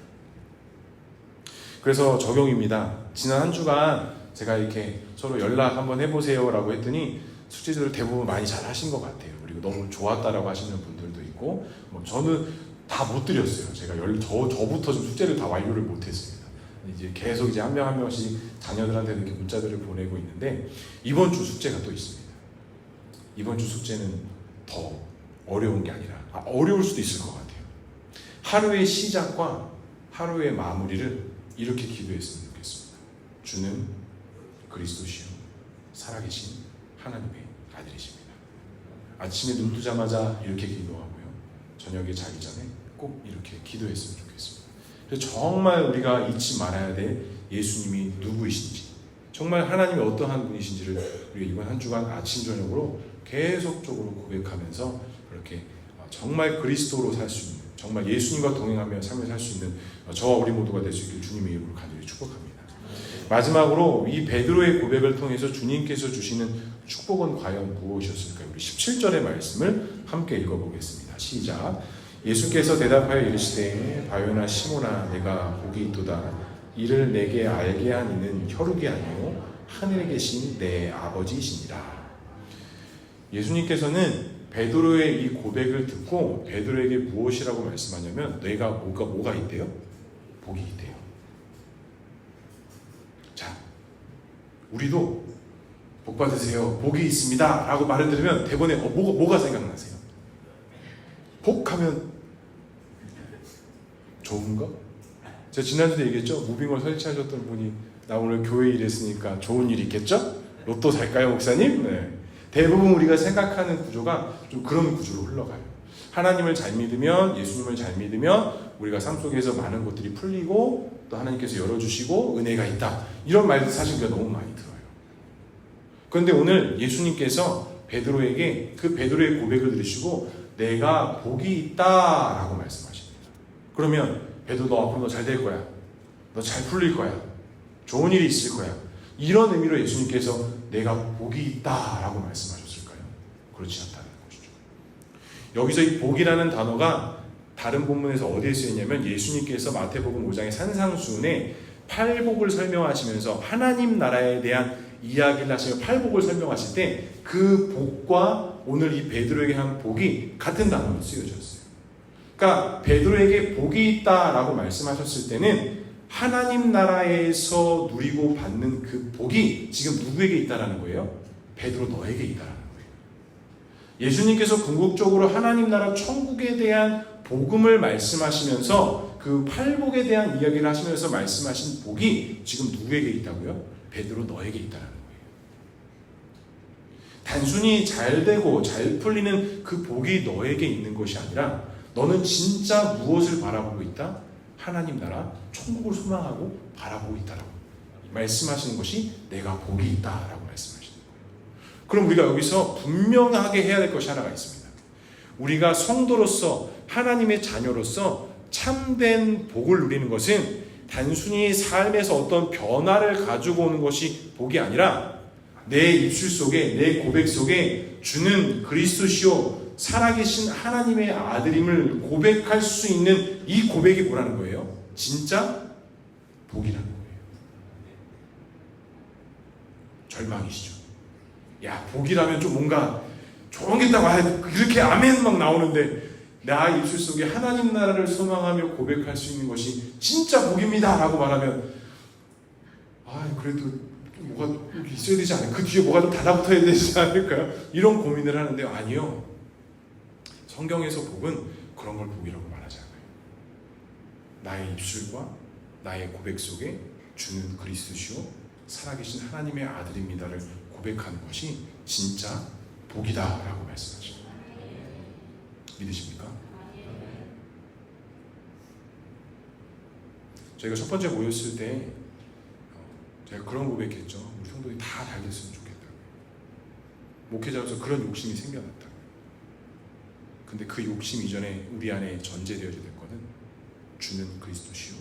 그래서 적용입니다. 지난 한 주간 제가 이렇게 서로 연락 한번 해보세요라고 했더니 숙제들을 대부분 많이 잘 하신 것 같아요. 그리고 너무 좋았다라고 하시는 분들도 있고, 저는 다 못 드렸어요. 제가 저부터 좀 숙제를 다 완료를 못했습니다. 이제 계속 이제 한 명 한 명씩 자녀들한테 이렇게 문자들을 보내고 있는데, 이번 주 숙제가 또 있습니다. 이번 주 숙제는 더 어려운 게 아니라 어려울 수도 있을 것 같아요. 하루의 시작과 하루의 마무리를 이렇게 기도했으면 좋겠습니다. 주는 그리스도시요 살아계신 하나님의 아들이십니다. 아침에 눈 뜨자마자 이렇게 기도하고요, 저녁에 자기 전에 꼭 이렇게 기도했으면 좋겠습니다. 그래서 정말 우리가 잊지 말아야 될 예수님이 누구이신지, 정말 하나님이 어떠한 분이신지를 우리가 이번 한 주간 아침 저녁으로 계속적으로 고백하면서 그렇게 정말 그리스도로 살 수 있는, 정말 예수님과 동행하며 삶을 살 수 있는 저와 우리 모두가 될 수 있길 주님의 이름으로 간절히 축복합니다. 마지막으로 이 베드로의 고백을 통해서 주님께서 주시는 축복은 과연 무엇이었을까요? 우리 17절의 말씀을 함께 읽어보겠습니다. 시작. 예수께서 대답하여 이르시되 바요나 시모나 내가 복이 있도다. 이를 내게 알게 한 이는 혈육이 아니요 하늘에 계신 내 아버지이시니라. 예수님께서는 베드로의 이 고백을 듣고 베드로에게 무엇이라고 말씀하냐면, 내가 뭐가 있대요? 복이 있대요. 자, 우리도 복 받으세요, 복이 있습니다 라고 말을 들으면 대본에 뭐가 생각나세요? 복하면 좋은 거? 제가 지난주에 얘기했죠? 무빙을 설치하셨던 분이 나 오늘 교회 일했으니까 좋은 일 있겠죠? 로또 살까요, 목사님? 네. 대부분 우리가 생각하는 구조가 좀 그런 구조로 흘러가요. 하나님을 잘 믿으면, 예수님을 잘 믿으면 우리가 삶 속에서 많은 것들이 풀리고 또 하나님께서 열어주시고 은혜가 있다, 이런 말들 사실 우리가 너무 많이 들어요. 그런데 오늘 예수님께서 베드로에게 그 베드로의 고백을 들으시고 내가 복이 있다 라고 말씀하십니다. 그러면 베드로, 너 앞으로 너 잘 될 거야, 너 잘 풀릴 거야, 좋은 일이 있을 거야. 이런 의미로 예수님께서 내가 복이 있다라고 말씀하셨을까요? 그렇지 않다는 것이죠. 여기서 이 복이라는 단어가 다른 본문에서 어디에 쓰였냐면 예수님께서 마태복음 5장의 산상수훈에 팔복을 설명하시면서 하나님 나라에 대한 이야기를 하시며 팔복을 설명하실 때 그 복과 오늘 이 베드로에게 한 복이 같은 단어로 쓰여졌어요. 그러니까 베드로에게 복이 있다라고 말씀하셨을 때는 하나님 나라에서 누리고 받는 그 복이 지금 누구에게 있다라는 거예요? 베드로 너에게 있다라는 거예요. 예수님께서 궁극적으로 하나님 나라 천국에 대한 복음을 말씀하시면서 그 팔복에 대한 이야기를 하시면서 말씀하신 복이 지금 누구에게 있다고요? 베드로 너에게 있다라는 거예요. 단순히 잘 되고 잘 풀리는 그 복이 너에게 있는 것이 아니라 너는 진짜 무엇을 바라보고 있다? 하나님 나라 천국을 소망하고 바라보고 있다라고 말씀하시는 것이 내가 복이 있다라고 말씀하시는 거예요. 그럼 우리가 여기서 분명하게 해야 될 것이 하나가 있습니다. 우리가 성도로서 하나님의 자녀로서 참된 복을 누리는 것은 단순히 삶에서 어떤 변화를 가지고 오는 것이 복이 아니라 내 입술 속에, 내 고백 속에 주는 그리스도시요 살아계신 하나님의 아들임을 고백할 수 있는 이 고백이 뭐라는 거예요? 진짜 복이라는 거예요. 절망이시죠. 야, 복이라면 좀 뭔가 좋은 게 있다고 그렇게 아멘 막 나오는데 나 입술 속에 하나님 나라를 소망하며 고백할 수 있는 것이 진짜 복입니다 라고 말하면 그래도 뭐가 있어야 되지 않을까? 그 뒤에 뭐가 좀 달라붙어야 되지 않을까요? 이런 고민을 하는데요. 아니요. 성경에서 복은 그런 걸 복이라고 말하지 않아요. 나의 입술과 나의 고백 속에 주는 그리스도시요 살아계신 하나님의 아들입니다를 고백하는 것이 진짜 복이다라고 말씀하십니다. 믿으십니까? 저희가 첫 번째 모였을 때 제가 그런 고백했죠. 우리 성도들이 다 잘 됐으면 좋겠다고. 목회자로서 그런 욕심이 생겨났다고. 근데 그 욕심 이전에 우리 안에 전제되어야 될 것은 주는 그리스도시요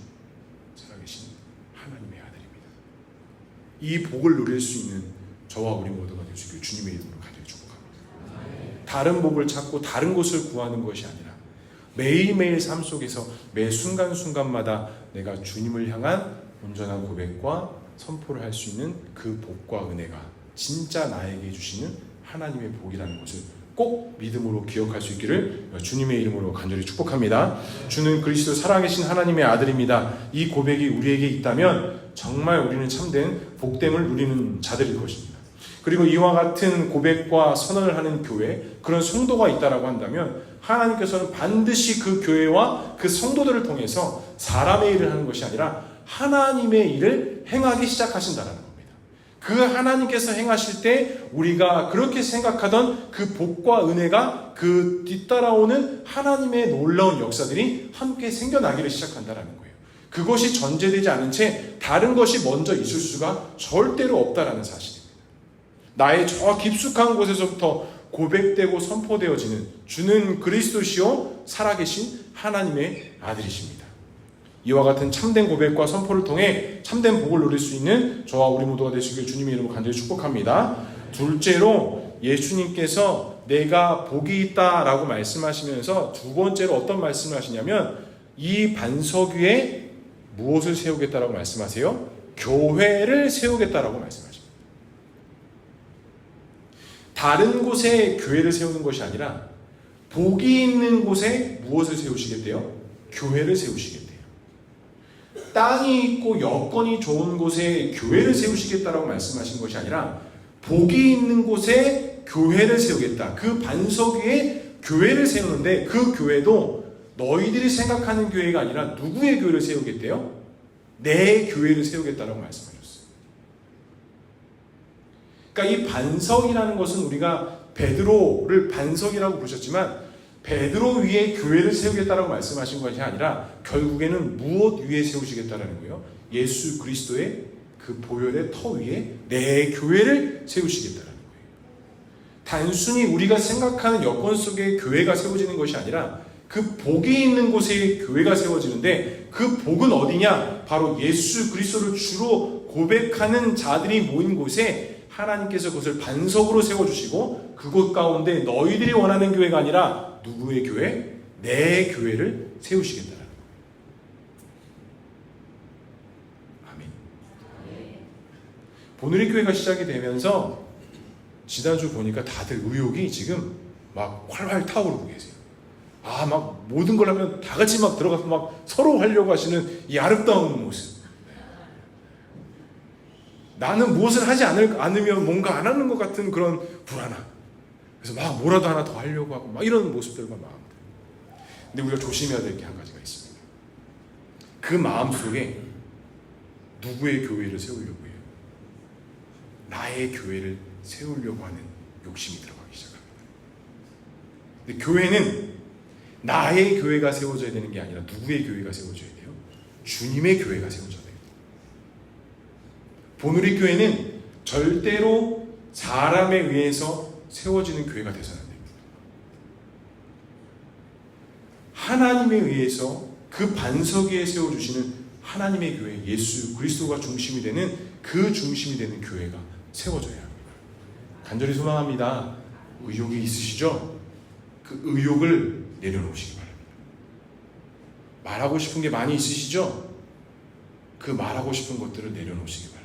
살아계신 하나님의 아들입니다. 이 복을 누릴 수 있는 저와 우리 모두가 될 수 있기를 주님의 이름으로 간절히 축복합니다. 다른 복을 찾고 다른 곳을 구하는 것이 아니라 매일매일 삶 속에서 매 순간순간마다 내가 주님을 향한 온전한 고백과 선포를 할 수 있는 그 복과 은혜가 진짜 나에게 주시는 하나님의 복이라는 것을 꼭 믿음으로 기억할 수 있기를 주님의 이름으로 간절히 축복합니다. 주는 그리스도 살아계신 하나님의 아들입니다. 이 고백이 우리에게 있다면 정말 우리는 참된 복됨을 누리는 자들일 것입니다. 그리고 이와 같은 고백과 선언을 하는 교회, 그런 성도가 있다라고 한다면 하나님께서는 반드시 그 교회와 그 성도들을 통해서 사람의 일을 하는 것이 아니라 하나님의 일을 행하기 시작하신다는 겁니다. 그 하나님께서 행하실 때 우리가 그렇게 생각하던 그 복과 은혜가 그 뒤따라오는 하나님의 놀라운 역사들이 함께 생겨나기를 시작한다는 거예요. 그것이 전제되지 않은 채 다른 것이 먼저 있을 수가 절대로 없다라는 사실입니다. 나의 저 깊숙한 곳에서부터 고백되고 선포되어지는 주는 그리스도시요 살아계신 하나님의 아들이십니다. 이와 같은 참된 고백과 선포를 통해 참된 복을 누릴 수 있는 저와 우리 모두가 되시길 주님의 이름으로 간절히 축복합니다. 둘째로 예수님께서 내가 복이 있다라고 말씀하시면서 두 번째로 어떤 말씀을 하시냐면 이 반석 위에 무엇을 세우겠다라고 말씀하세요? 교회를 세우겠다라고 말씀하십니다. 다른 곳에 교회를 세우는 것이 아니라 복이 있는 곳에 무엇을 세우시겠대요? 교회를 세우시겠대요. 땅이 있고 여건이 좋은 곳에 교회를 세우시겠다라고 말씀하신 것이 아니라 복이 있는 곳에 교회를 세우겠다. 그 반석 위에 교회를 세우는데 그 교회도 너희들이 생각하는 교회가 아니라 누구의 교회를 세우겠대요? 내 교회를 세우겠다라고 말씀하셨어요. 그러니까 이 반석이라는 것은 우리가 베드로를 반석이라고 부르셨지만 베드로 위에 교회를 세우겠다라고 말씀하신 것이 아니라 결국에는 무엇 위에 세우시겠다라는 거예요? 예수 그리스도의 그 보혈의 터 위에 내 교회를 세우시겠다라는 거예요. 단순히 우리가 생각하는 여건 속에 교회가 세워지는 것이 아니라 그 복이 있는 곳에 교회가 세워지는데 그 복은 어디냐? 바로 예수 그리스도를 주로 고백하는 자들이 모인 곳에 하나님께서 그것을 반석으로 세워주시고 그곳 가운데 너희들이 원하는 교회가 아니라 누구의 교회? 내 교회를 세우시겠다라는 거예요. 아멘. 보누리 교회가 시작이 되면서 지난주 보니까 다들 의욕이 지금 막 활활 타오르고 계세요. 막 모든 걸 하면 다 같이 막 들어가서 막 서로 하려고 하시는 이 아름다운 모습. 나는 무엇을 하지 않으면 뭔가 안 하는 것 같은 그런 불안함. 그래서 막 뭐라도 하나 더 하려고 하고 막 이런 모습들과 마음들. 근데 우리가 조심해야 될 게 한 가지가 있습니다. 그 마음 속에 누구의 교회를 세우려고 해요? 나의 교회를 세우려고 하는 욕심이 들어가기 시작합니다. 근데 교회는 나의 교회가 세워져야 되는 게 아니라 누구의 교회가 세워져야 돼요? 주님의 교회가 세워져야 돼요. 보누리 교회는 절대로 사람에 의해서 세워지는 교회가 되서는 안 됩니다. 하나님에 의해서 그 반석 위에 세워주시는 하나님의 교회, 예수 그리스도가 중심이 되는 그 중심이 되는 교회가 세워져야 합니다. 간절히 소망합니다. 의욕이 있으시죠? 그 의욕을 내려놓으시기 바랍니다. 말하고 싶은 게 많이 있으시죠? 그 말하고 싶은 것들을 내려놓으시기 바랍니다.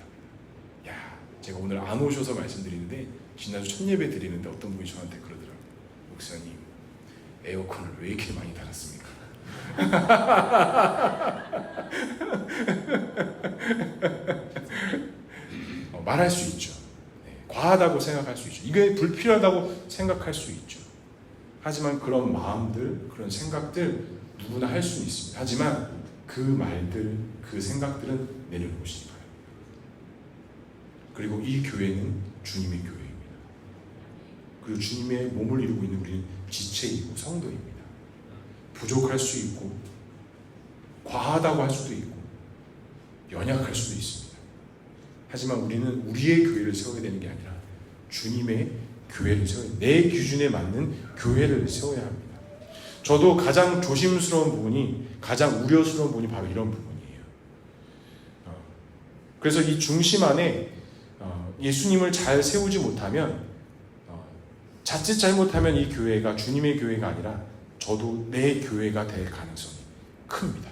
제가 오늘 안 오셔서 말씀드리는데 지난주 첫 예배 드리는데 어떤 분이 저한테 그러더라고요. 목사님, 에어컨을 왜 이렇게 많이 달았습니까? 말할 수 있죠. 과하다고 생각할 수 있죠. 이게 불필요하다고 생각할 수 있죠. 하지만 그런 마음들, 그런 생각들 누구나 할 수는 있습니다. 하지만 그 말들, 그 생각들은 내려놓으시기 바랍니다. 그리고 이 교회는 주님의 교회입니다. 그리고 주님의 몸을 이루고 있는 우리는 지체이고 성도입니다. 부족할 수 있고 과하다고 할 수도 있고 연약할 수도 있습니다. 하지만 우리는 우리의 교회를 세워야 되는 게 아니라 주님의 교회를 세워야 돼요. 내 기준에 맞는 교회를 세워야 합니다. 저도 가장 조심스러운 부분이, 가장 우려스러운 부분이 바로 이런 부분이에요. 그래서 이 중심 안에 예수님을 잘 세우지 못하면, 자칫 잘못하면 이 교회가 주님의 교회가 아니라 저도 내 교회가 될 가능성이 큽니다.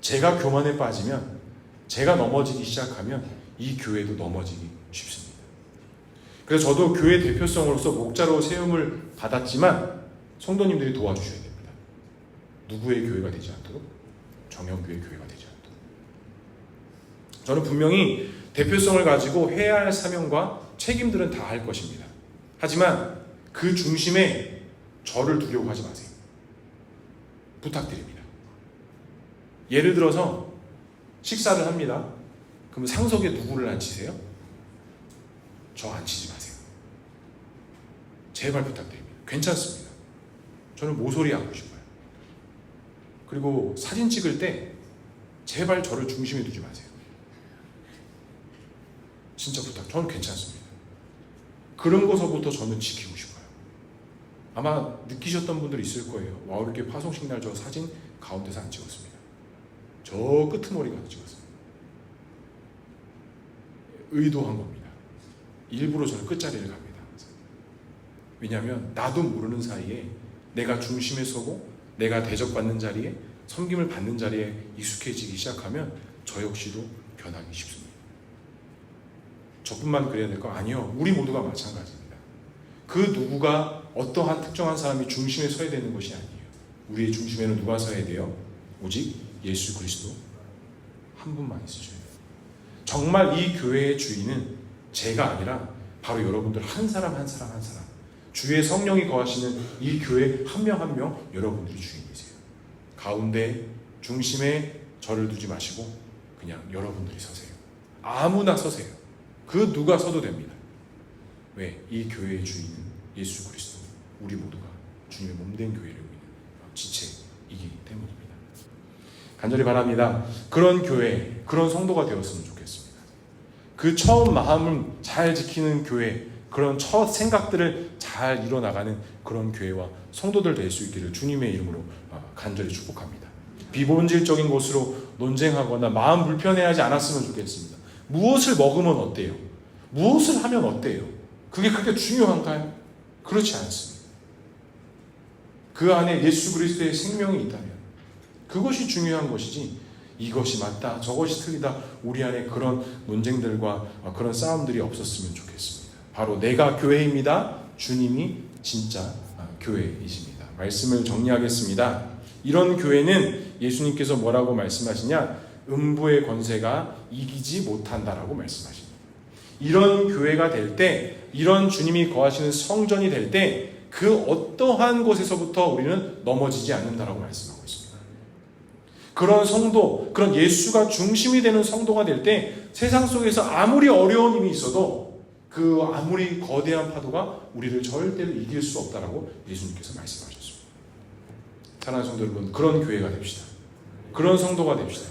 제가 교만에 빠지면, 제가 넘어지기 시작하면 이 교회도 넘어지기 쉽습니다. 그래서 저도 교회 대표성으로서 목자로 세움을 받았지만 성도님들이 도와주셔야 됩니다. 누구의 교회가 되지 않도록, 정형교회 교회가 되지 않도록. 저는 분명히 대표성을 가지고 해야 할 사명과 책임들은 다 할 것입니다. 하지만 그 중심에 저를 두려고 하지 마세요. 부탁드립니다. 예를 들어서 식사를 합니다. 그럼 상석에 누구를 앉히세요? 저 앉히지 마세요. 제발 부탁드립니다. 괜찮습니다. 저는 모서리 앉고 싶어요. 그리고 사진 찍을 때 제발 저를 중심에 두지 마세요. 진짜 저는 괜찮습니다. 그런 것서부터 저는 지키고 싶어요. 아마 느끼셨던 분들 있을 거예요. 와, 이렇게 파송식 날 저 사진 가운데서 안 찍었습니다. 저 끄트머리 가서 찍었습니다. 의도한 겁니다. 일부러 저는 끝자리를 갑니다. 왜냐하면 나도 모르는 사이에 내가 중심에 서고 내가 대접받는 자리에, 섬김을 받는 자리에 익숙해지기 시작하면 저 역시도 변하기 쉽습니다. 저뿐만 그래야 될까? 아니요. 우리 모두가 마찬가지입니다. 그 누구가 어떠한 특정한 사람이 중심에 서야 되는 것이 아니에요. 우리의 중심에는 누가 서야 돼요? 오직 예수 그리스도 한 분만 있으셔야 돼요. 정말 이 교회의 주인은 제가 아니라 바로 여러분들 한 사람 한 사람 한 사람, 주의 성령이 거하시는 이 교회 한 명 한 명 여러분들이 주인이세요. 가운데 중심에 저를 두지 마시고 그냥 여러분들이 서세요. 아무나 서세요. 그 누가 서도 됩니다. 왜? 이 교회의 주인은 예수 그리스도, 우리 모두가 주님의 몸된 교회를 이루는 지체이기 때문입니다. 간절히 바랍니다. 그런 교회, 그런 성도가 되었으면 좋겠습니다. 그 처음 마음을 잘 지키는 교회, 그런 첫 생각들을 잘 이뤄나가는 그런 교회와 성도들 될 수 있기를 주님의 이름으로 간절히 축복합니다. 비본질적인 것으로 논쟁하거나 마음 불편해하지 않았으면 좋겠습니다. 무엇을 먹으면 어때요? 무엇을 하면 어때요? 그게 그렇게 중요한가요? 그렇지 않습니다. 그 안에 예수 그리스도의 생명이 있다면 그것이 중요한 것이지, 이것이 맞다, 저것이 틀리다, 우리 안에 그런 논쟁들과 그런 싸움들이 없었으면 좋겠습니다. 바로 내가 교회입니다. 주님이 진짜 교회이십니다. 말씀을 정리하겠습니다. 이런 교회는 예수님께서 뭐라고 말씀하시냐? 음부의 권세가 이기지 못한다라고 말씀하십니다. 이런 교회가 될 때, 이런 주님이 거하시는 성전이 될 때 그 어떠한 곳에서부터 우리는 넘어지지 않는다라고 말씀하고 있습니다. 그런 성도, 그런 예수가 중심이 되는 성도가 될 때 세상 속에서 아무리 어려운 일이 있어도 그 아무리 거대한 파도가 우리를 절대로 이길 수 없다라고 예수님께서 말씀하셨습니다. 사랑하는 성도 여러분, 그런 교회가 됩시다. 그런 성도가 됩시다.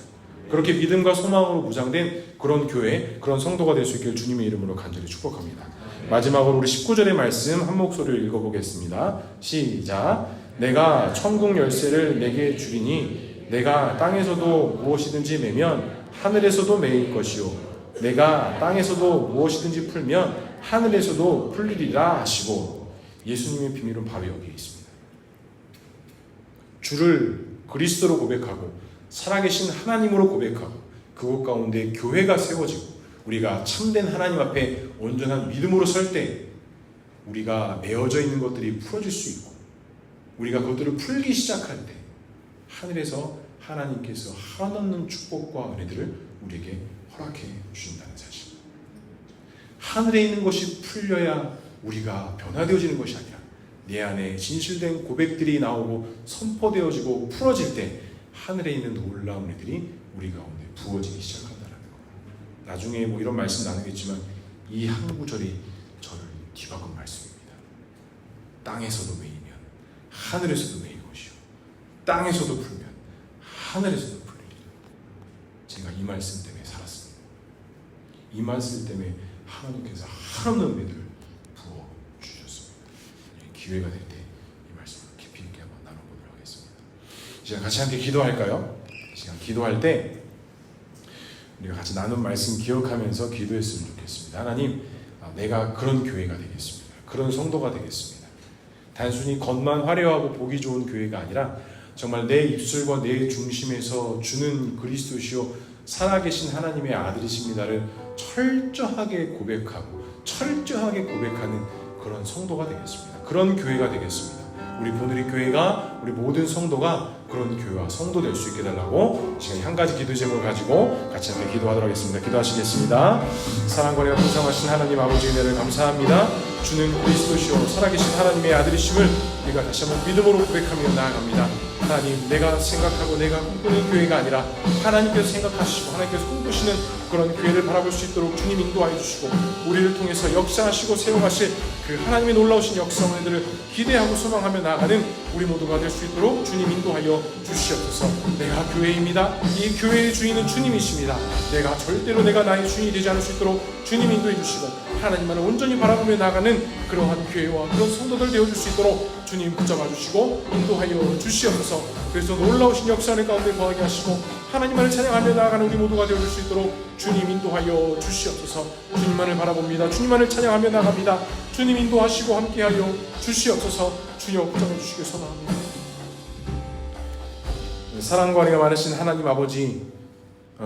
그렇게 믿음과 소망으로 무장된 그런 교회, 그런 성도가 될 수 있기를 주님의 이름으로 간절히 축복합니다. 마지막으로 우리 19절의 말씀 한 목소리를 읽어보겠습니다. 시작. 내가 천국 열쇠를 내게 주리니 내가 땅에서도 무엇이든지 매면 하늘에서도 매일 것이요 내가 땅에서도 무엇이든지 풀면 하늘에서도 풀리리라 하시고, 예수님의 비밀은 바로 여기에 있습니다. 주를 그리스도로 고백하고 살아계신 하나님으로 고백하고 그곳 가운데 교회가 세워지고 우리가 참된 하나님 앞에 온전한 믿음으로 설 때 우리가 메어져 있는 것들이 풀어질 수 있고, 우리가 그것들을 풀기 시작할 때 하늘에서 하나님께서 한없는 축복과 은혜들을 우리에게 허락해 주신다는 사실. 하늘에 있는 것이 풀려야 우리가 변화되어지는 것이 아니라 내 안에 진실된 고백들이 나오고 선포되어지고 풀어질 때 하늘에 있는 놀라운 은혜들이 우리 가운데 부어지기 시작한다는 것. 나중에 뭐 이런 말씀 나누겠지만 이 한 구절이 저를 뒤바꾼 말씀입니다. 땅에서도 매이면 하늘에서도 매일 것이요 땅에서도 풀면 하늘에서도 풀리리라. 제가 이 말씀 때문에 살았습니다. 이 말씀 때문에 하나님께서 한없는 은혜들을 부어주셨습니다. 기회가 될 때 이 말씀을 깊이 있게 한번 나눠보도록 하겠습니다. 이제 같이 함께 기도할까요? 시간 기도할 때 우리가 같이 나눈 말씀 기억하면서 기도했으면 좋겠습니다. 하나님, 내가 그런 교회가 되겠습니다. 그런 성도가 되겠습니다. 단순히 겉만 화려하고 보기 좋은 교회가 아니라 정말 내 입술과 내 중심에서 주는 그리스도시요 살아계신 하나님의 아들이십니다를 철저하게 고백하고 철저하게 고백하는 그런 성도가 되겠습니다. 그런 교회가 되겠습니다. 우리 보누리 교회가, 우리 모든 성도가 그런 교회와 성도 될 수 있게 해달라고 지금 한 가지 기도 제목을 가지고 같이 함께 기도하도록 하겠습니다. 기도하시겠습니다. 사랑과 은혜가 풍성하신 하나님 아버지의 은혜를 감사합니다. 주는 그리스도시요 살아계신 하나님의 아들이심을 우리가 다시 한번 믿음으로 고백하며 나아갑니다. 하나님, 내가 생각하고 내가 꿈꾸는 교회가 아니라 하나님께서 생각하시고 하나님께서 꿈꾸시는 그런 교회를 바라볼 수 있도록 주님 인도하여 주시고 우리를 통해서 역사하시고 세워가실 그 하나님의 놀라우신 역사들을 기대하고 소망하며 나아가는 우리 모두가 될 수 있도록 주님 인도하여 주시옵소서. 내가 교회입니다. 이 교회의 주인은 주님이십니다. 절대로 내가 나의 주인이 되지 않을 수 있도록 주님 인도해 주시고 하나님만을 온전히 바라보며 나가는 그러한 교회와 그런 성도들 되어줄 수 있도록 주님 붙잡아 주시고 인도하여 주시옵소서. 그래서 놀라우신 역사의 가운데 거하게 하시고 하나님만을 찬양하며 나아가는 우리 모두가 되어줄 수 있도록 주님 인도하여 주시옵소서. 주님만을 바라봅니다. 주님만을 찬양하며 나갑니다. 주님 인도하시고 함께하여 주시옵소서. 주여 붙잡아 주시길 소망합니다. 사랑과 은혜가 많으신 하나님 아버지,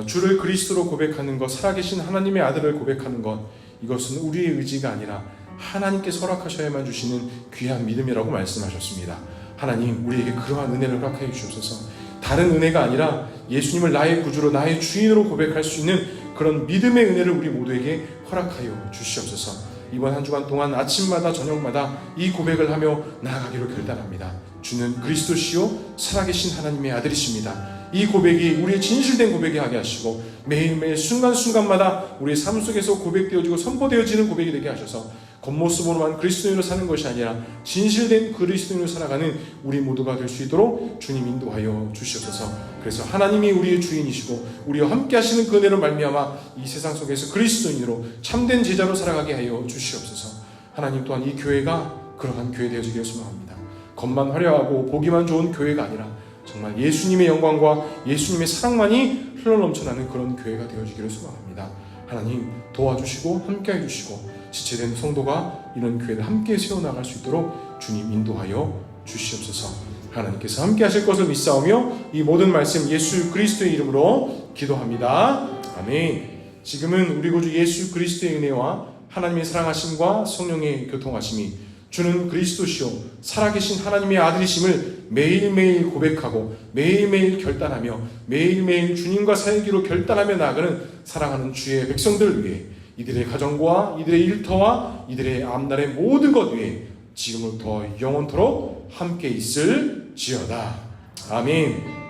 주를 그리스도로 고백하는 것, 살아계신 하나님의 아들을 고백하는 것, 이것은 우리의 의지가 아니라 하나님께서 허락하셔야만 주시는 귀한 믿음이라고 말씀하셨습니다. 하나님, 우리에게 그러한 은혜를 허락해 주시옵소서. 다른 은혜가 아니라 예수님을 나의 구주로 나의 주인으로 고백할 수 있는 그런 믿음의 은혜를 우리 모두에게 허락하여 주시옵소서. 이번 한 주간 동안 아침마다 저녁마다 이 고백을 하며 나아가기로 결단합니다. 주는 그리스도시요 살아계신 하나님의 아들이십니다. 이 고백이 우리의 진실된 고백이 하게 하시고 매일매일 순간순간마다 우리의 삶 속에서 고백되어지고 선포되어지는 고백이 되게 하셔서 겉모습으로만 그리스도인으로 사는 것이 아니라 진실된 그리스도인으로 살아가는 우리 모두가 될 수 있도록 주님 인도하여 주시옵소서. 그래서 하나님이 우리의 주인이시고 우리와 함께 하시는 그 은혜로 말미암아 이 세상 속에서 그리스도인으로 참된 제자로 살아가게 하여 주시옵소서. 하나님 또한 이 교회가 그러한 교회 되어지기를 소망합니다. 겉만 화려하고 보기만 좋은 교회가 아니라 정말 예수님의 영광과 예수님의 사랑만이 흘러넘쳐나는 그런 교회가 되어지기를 소망합니다. 하나님 도와주시고 함께 해주시고 지체된 성도가 이런 교회를 함께 세워나갈 수 있도록 주님 인도하여 주시옵소서. 하나님께서 함께 하실 것을 믿사오며 이 모든 말씀 예수 그리스도의 이름으로 기도합니다. 아멘. 지금은 우리 구주 예수 그리스도의 은혜와 하나님의 사랑하심과 성령의 교통하심이 주는 그리스도시요 살아계신 하나님의 아들이심을 매일매일 고백하고 매일매일 결단하며 매일매일 주님과 살기로 결단하며 나아가는 사랑하는 주의 백성들을 위해 이들의 가정과 이들의 일터와 이들의 앞날의 모든 것 위에 지금부터 영원토록 함께 있을지어다. 아멘.